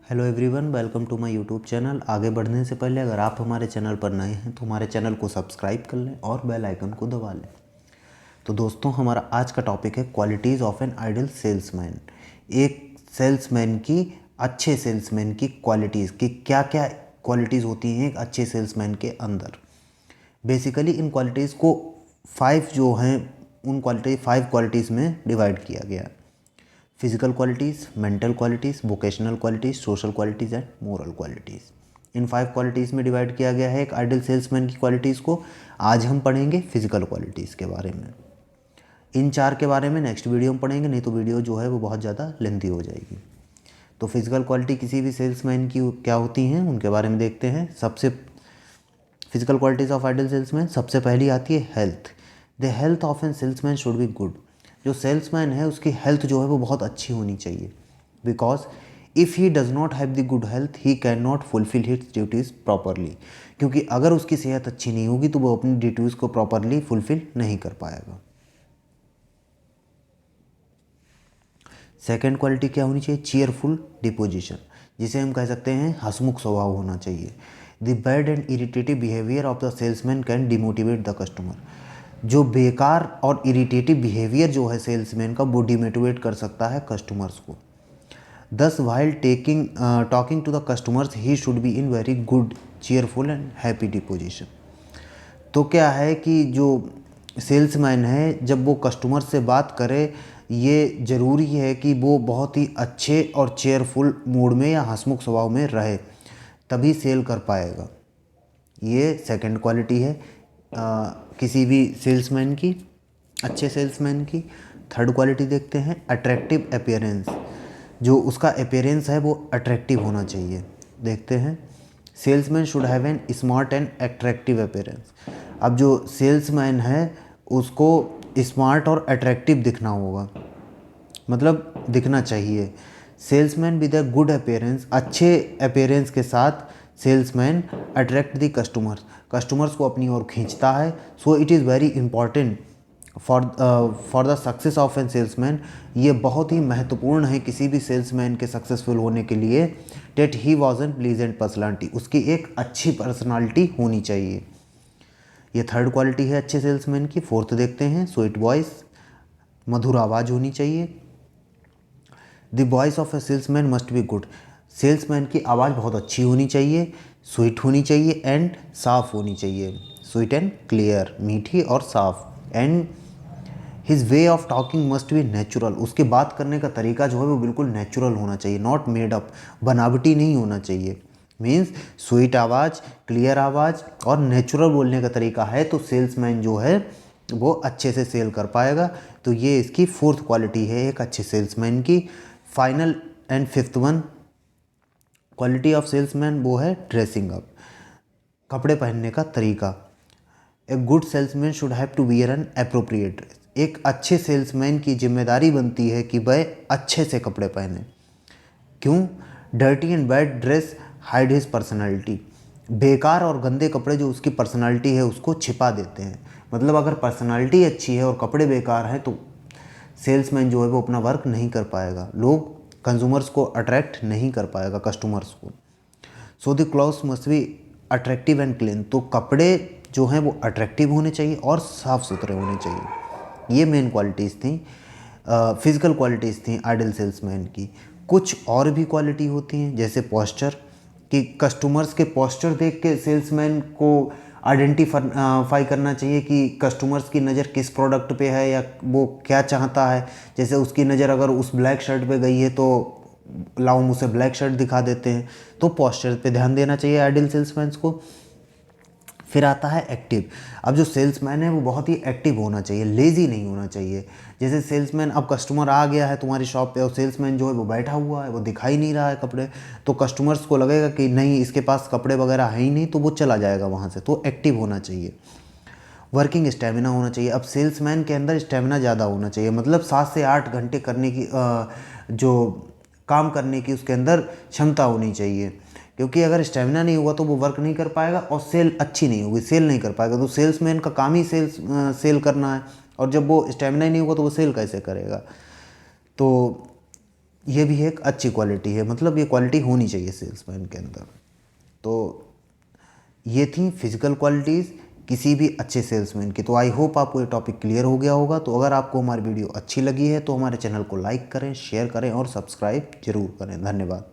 Hello everyone, welcome to my YouTube channel. आगे बढ़ने से पहले अगर आप हमारे चैनल पर नए हैं तो हमारे चैनल को सब्सक्राइब कर लें और बेल आइकन को दबा लें। तो दोस्तों, हमारा आज का टॉपिक है qualities of an ideal salesman. एक सेल्समैन की, अच्छे सेल्समैन की क्वालिटीज़ की क्या क्या क्वालिटीज़ होती हैं एक अच्छे सेल्समैन के अंदर। बेसिकली इन क्वालिटीज़ को 5 जो हैं उन 5 क्वालिटीज़ में डिवाइड किया गया है। Physical qualities, mental qualities, vocational qualities, social qualities and moral qualities. In 5 qualities में डिवाइड किया गया है एक आइडियल सेल्समैन की क्वालिटीज़ को। आज हम पढ़ेंगे फिजिकल क्वालिटीज़ के बारे में। इन 4 के बारे में नेक्स्ट वीडियो में पढ़ेंगे, नहीं तो वीडियो जो है वो बहुत ज़्यादा लेंथी हो जाएगी। तो फिजिकल क्वालिटी किसी भी सेल्समैन की क्या होती हैं उनके बारे में देखते हैं। सबसे physical qualities of ideal salesman, सबसे पहली आती है health. The health of an salesman should be good. जो सेल्समैन है उसकी हेल्थ जो है वो बहुत अच्छी होनी चाहिए। Because if he does not have the good health he can not fulfil his duties properly. क्योंकि अगर उसकी सेहत अच्छी नहीं होगी तो वो अपनी ड्यूटीज़ को प्रॉपरली फुलफिल नहीं कर पाएगा। सेकेंड क्वालिटी क्या होनी चाहिए? चीयरफुल डिपोजिशन, जिसे हम कह सकते हैं हंसमुख स्वभाव होना चाहिए। The bad and irritative behaviour of the salesman can demotivate the customer. जो बेकार और इरिटेटिव बिहेवियर जो है सेल्समैन का, वो डिमोटिवेट कर सकता है कस्टमर्स को। Thus while talking to the customers he should be in very good, cheerful and happy disposition. तो क्या है कि जो सेल्समैन है जब वो कस्टमर से बात करे, ये ज़रूरी है कि वो बहुत ही अच्छे और चेयरफुल मूड में या हंसमुख स्वभाव में रहे, तभी सेल कर पाएगा। ये सेकंड क्वालिटी है किसी भी सेल्समैन की, अच्छे सेल्समैन की। थर्ड क्वालिटी देखते हैं, अट्रैक्टिव अपीयरेंस। जो उसका अपीयरेंस है वो अट्रैक्टिव होना चाहिए। देखते हैं, salesman should have an smart and attractive appearance. अब जो सेल्समैन है उसको स्मार्ट और अट्रैक्टिव दिखना होगा, मतलब दिखना चाहिए। Salesman with a good appearance, अच्छे अपीयरेंस के साथ salesman attract the customers, customers को अपनी ओर खींचता है। So it is very important for the success of an salesman. ये बहुत ही महत्वपूर्ण है किसी भी सेल्समैन के सक्सेसफुल होने के लिए। That he was an pleasant personality, उसकी एक अच्छी पर्सनालिटी होनी चाहिए। ये थर्ड क्वालिटी है अच्छे सेल्समैन की। फोर्थ देखते हैं, स्वीट वॉइस, मधुर आवाज़ होनी चाहिए। The voice of A salesman must be good. Salesman की आवाज़ बहुत अच्छी होनी चाहिए, स्वीट होनी चाहिए एंड साफ़ होनी चाहिए। स्वीट एंड क्लियर, मीठी और साफ। And his way of talking must be natural. उसके बात करने का तरीका जो है वो बिल्कुल नेचुरल होना चाहिए, नॉट मेड अप, बनावटी नहीं होना चाहिए। मीन्स स्वीट आवाज़, क्लियर आवाज़ और नेचुरल बोलने का तरीका है तो सेल्समैन जो है वो अच्छे से सेल कर पाएगा। तो ये इसकी फोर्थ क्वालिटी है एक अच्छे सेल्समैन की। Final and fifth one quality of salesman वो है ड्रेसिंग अप, कपड़े पहनने का तरीका। A good salesman should have to wear an appropriate dress. एक अच्छे सेल्समैन की जिम्मेदारी बनती है कि वह अच्छे से कपड़े पहने। क्यों? Dirty and bad dress hide his personality. बेकार और गंदे कपड़े जो उसकी पर्सनालिटी है उसको छिपा देते हैं। मतलब अगर पर्सनालिटी अच्छी है और कपड़े बेकार हैं तो सेल्समैन जो है वो अपना वर्क नहीं कर पाएगा, लोग कंज्यूमर्स को अट्रैक्ट नहीं कर पाएगा, कस्टमर्स को। So the clothes must be attractive and clean. तो कपड़े जो हैं वो अट्रैक्टिव होने चाहिए और साफ़ सुथरे होने चाहिए। ये मेन क्वालिटीज़ थी, फिजिकल क्वालिटीज़ थी आइडियल सेल्समैन की। कुछ और भी क्वालिटी होती हैं जैसे पोस्चर, कि कस्टमर्स के पोस्चर देख के सेल्समैन को आइडेंटिफाई करना चाहिए कि कस्टमर्स की नज़र किस प्रोडक्ट पे है या वो क्या चाहता है। जैसे उसकी नज़र अगर उस ब्लैक शर्ट पे गई है तो लाओ हम उसे ब्लैक शर्ट दिखा देते हैं। तो पोस्चर पे ध्यान देना चाहिए आइडियल सेल्समैन को। फिर आता है एक्टिव। अब जो सेल्समैन है वो बहुत ही एक्टिव होना चाहिए, लेज़ी नहीं होना चाहिए। जैसे सेल्समैन, अब कस्टमर आ गया है तुम्हारी शॉप पे और सेल्समैन जो है वो बैठा हुआ है, वो दिखाई नहीं रहा है कपड़े, तो कस्टमर्स को लगेगा कि नहीं इसके पास कपड़े वगैरह है ही नहीं, तो वो चला जाएगा वहाँ से। तो एक्टिव होना चाहिए। वर्किंग स्टेमिना होना चाहिए। अब सेल्समैन के अंदर स्टेमिना ज़्यादा होना चाहिए, मतलब 7 से 8 घंटे करने की जो काम करने की उसके अंदर क्षमता होनी चाहिए। क्योंकि अगर स्टेमिना नहीं होगा तो वो वर्क नहीं कर पाएगा और सेल अच्छी नहीं होगी, सेल नहीं कर पाएगा। तो सेल्समैन का काम ही सेल करना है, और जब वो स्टेमिना ही नहीं होगा तो वो सेल कैसे करेगा। तो ये भी एक अच्छी क्वालिटी है, मतलब ये क्वालिटी होनी चाहिए सेल्समैन के अंदर। तो ये थी फिजिकल क्वालिटीज़ किसी भी अच्छे सेल्समैन की। तो आई होप आपको ये टॉपिक क्लियर हो गया होगा। तो अगर आपको हमारी वीडियो अच्छी लगी है तो हमारे चैनल को लाइक करें, शेयर करें और सब्सक्राइब जरूर करें। धन्यवाद।